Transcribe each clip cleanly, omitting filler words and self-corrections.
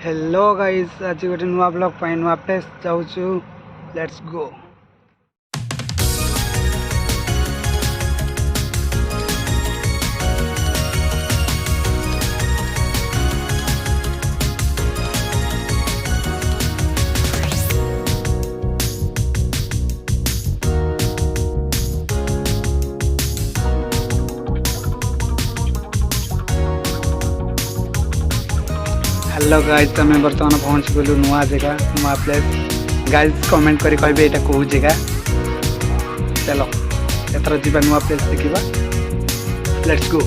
Hello guys, आज गोटे नुआ ब्लॉग नुआ प्लेस जाऊँ। Let's go. हेलो गाइस, आम बर्तमान पहुँच गलु नुआ जगह नुआ प्लेस। गाइस कमेंट करी कहबे एटा को जगह। चलो एथर जीवा नुआ प्लेस देखिबा। Let's go.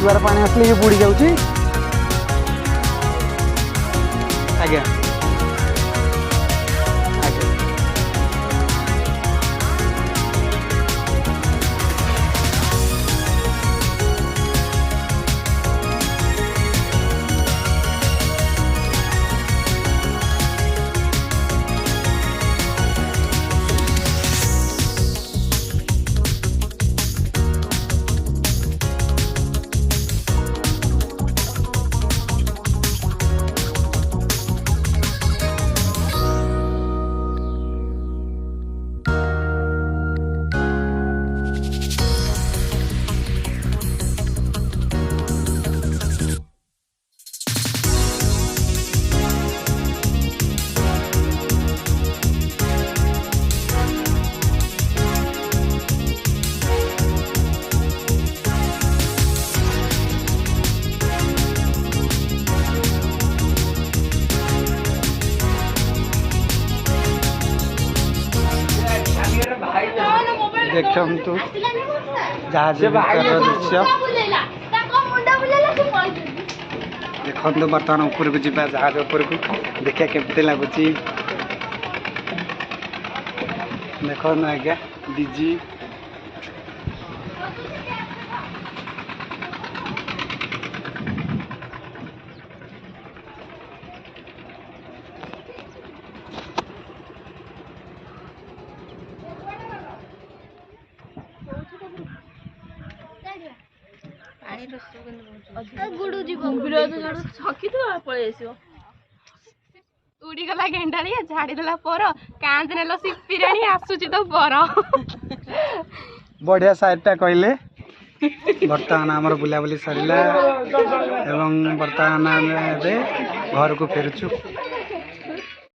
दुआर पानी आसले बुड़ी जाऊँ। आज्ञा देखु जहाज दृश्य देखु। बर्तमान ऊपर को जीवा जहाज ऊपर को देखा केमती लगुच। देख आज्ञा डीजी उड़ीगला गेंडाड़िया झाड़ीदेला पर कांद नेल सिपिराणी आसुची तो पर बढ़िया साइडटा कहले। बर्तमान आमर बुलाबुली सरला एवं बर्तमान आम घर को फेरुचु।